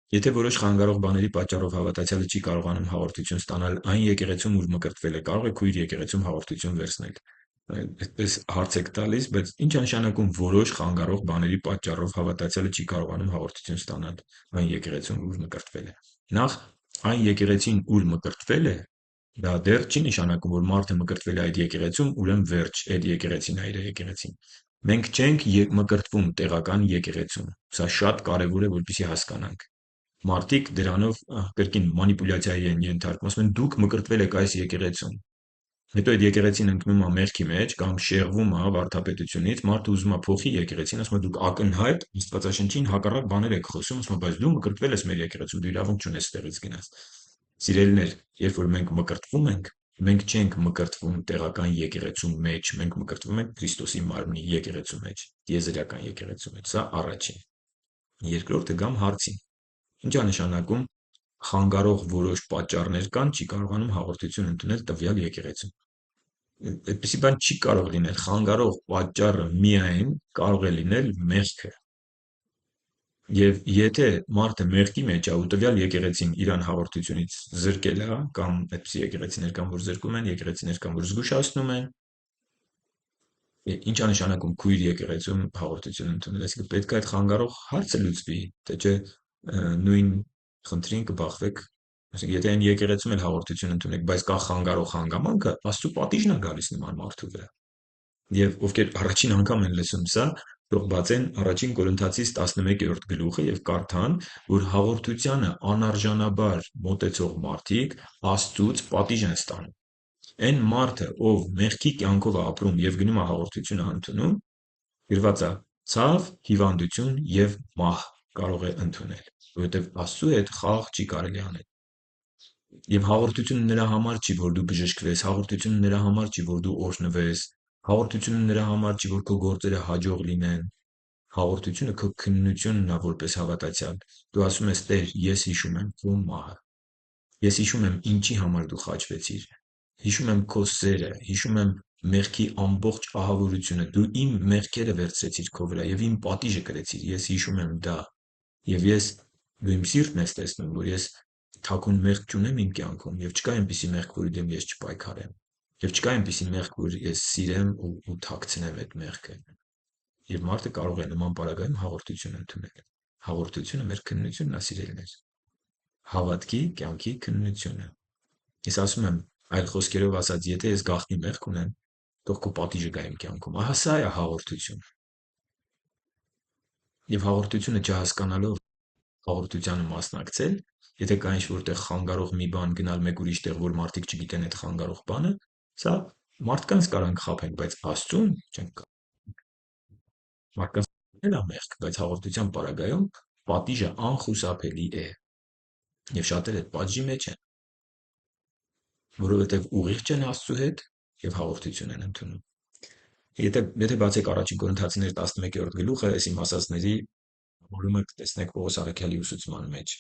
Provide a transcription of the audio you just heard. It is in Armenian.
Եթե որոշ խանգարող բաների պատճառով հավատացյալը չի կարողանում հաղորդություն ստանալ այն եկեղեցում, ուր մկրտվել է, կարող է քույր եկեղեցում հաղորդություն վերցնել։ Այդպես հարց եք տալիս, բայց ի՞նչ է նշանակում որոշ խանգարող բաների պատճառով հավատացյալը չի կարողանում հաղորդություն ստանալ այն եկեղեցում, ուր մկրտվել է։ Նախ այն եկեղեցին, ուր մկրտվել է, դա դեռ չի նշանակում, որ մարդը մկրտվել է այդ եկեղեցում, ուրեմն վերջ, այդ եկեղեցին է իր եկեղեցին։ Մենք չենք մկրտվում տեղական եկեղեցում։ Սա շատ կարևոր է, որպեսզի հասկանանք։ Մարդիկ դրանով կրկին մանիպուլյացիայի են ենթարկվում, ասում են դուք մկրտվել եք այս եկեղեցում։ Հետո այդ եկեղեցին ընկնում է մեղքի մեջ կամ շեղվում է վարդապետությունից, մարդը ուզում է փոխի եկեղեցին, ասում է դուք ակնհայտ Աստվածաշնչին հակառակ բաներ եք խոսում, ասում է բայց դու մկրտվել ես մեր եկեղեցում, դու իրավունք չունես ստեղից գնաս։ Սիրելիներ, երբ որ մենք մկրտվում ենք, մենք չենք մկրտվում տեղական եկեղեցու մեջ, մենք մկրտվում ենք Քրիստոսի մարմնի եկեղեցու մեջ, տիեզերական եկեղեցու մեջ։ Սա առաջին։ Երկրորդը գամ հարցին։ Ինչ է նշանակում խանգարող որոշ պատճառներ կան, չի կարողանում հաղորդություն ընդունել տվյալ եկեղեցում։ Այդպիսի բան չի կարող լինել։ Խանգարող պատճառը միայն կարող է լինել մեղքը։ Եվ եթե մարդը մեղքի մեջ է ու տվյալ եկեղեցին իրան հաղորդությունից զրկել է, կամ այդպիսի եկեղեցիներ կան, որ զրկում են, եկեղեցիներ կան, որ զգուշացնում են, ինչ է նշանակում քույր եկեղեցում հաղորդություն ընդունել, այսինքն պետք է այդ խանգարող հարցը լուծվի, թե չէ նույն խնդրին կբախվեք, այսինքն եթե այն եկեղեցում էլ հաղորդություն ընդունեք, բայց կա խանգարող հանգամանքը, Աստծո պատիժն է գալիս նման մարդու վրա։ Եվ ովքեր առաջին անգամ են լսում սա, թող բացեն առաջին Կորինթացիս 11-րդ գլուխը եւ կարդան, որ հաղորդությանը անարժանաբար մոտեցող մարդիկ Աստծուց պատիժ են ստանում։ Այն մարդը, ով մեղքի կյանքով է ապրում եւ գնում է հաղորդությունը ընդունում, գրված է ցավ, հիվանդություն եւ մահ կարող է ընդունել, որովհետեւ Աստծո հետ խաղ չի կարելի անել։ Եվ հաղորդությունը նրա համար չի, որ դու բժշկվես, հաղորդությունը նրա համար չի, որ դու օրհնվես, հաղորդությունը նրա համար չի, որ քո գործերը հաջող լինեն։ Հաղորդությունը քո քննությունն է որպես հավատացյալ։ Դու ասում ես. «Տեր, ես հիշում եմ քո մահը։ Ես հիշում եմ ինչի համար դու խաչվեցիր։ Հիշում եմ քո սերը, հիշում եմ մեղքի ամբողջ ահավորությունը։ Դու իմ մեղքերը վերցրեցիր քո վրա եւ իմ պատիժը կրեցիր։ Ես հիշում եմ դա։ Եվ դու իմ սիրտն ես տեսնում, որ ես թաքուն մեղք չունեմ իմ կյանքում եւ չկա այնպիսի մեղք, որի դեմ ես չպայքարեմ։ Եվ չկա այնպիսի մեղք, որ ես սիրեմ ու թաքցնեմ այդ մեղքը»։ Եվ մարդը կարող է նման պարագայում հաղորդություն ընդունել։ Հաղորդությունը մեր քննությունն է, սիրելիներ։ Հավատքի կյանքի քննությունը։ Ես ասում եմ, այլ խոսքերով ասած, եթե ես գաղտնի մեղք ունեմ, թող քո պատիժը գա իմ կյանքում։ Ահա սա է հաղորդություն։ Եվ հաղորդությունը չհասկանալով հաղորդությանը մասնակցել, եթե կա ինչ-որ տեղ խանգարող մի բան, գնալ մեկ ուրիշ տեղ, որ մարդիկ չգիտեն այդ խանգարող բանը, սա մարդկանց կարանք խաբենք, բայց Աստծուն չենք կարող։ Մարդկանց էլ է մեղք, բայց հաղորդության պարագայում պատիժը անխուսափելի է։ Եվ շատերը այդ պատժի մեջ են, որովհետև ուղիղ չեն Աստծո հետ եւ հաղորդություն են ընդունում։ Եթե բացեք առաջին Կորինթացիներ 11-րդ գլուխը, այս իմ ասածների որումը կտեսնեք Պողոս առաքյալի ուսուցման մեջ։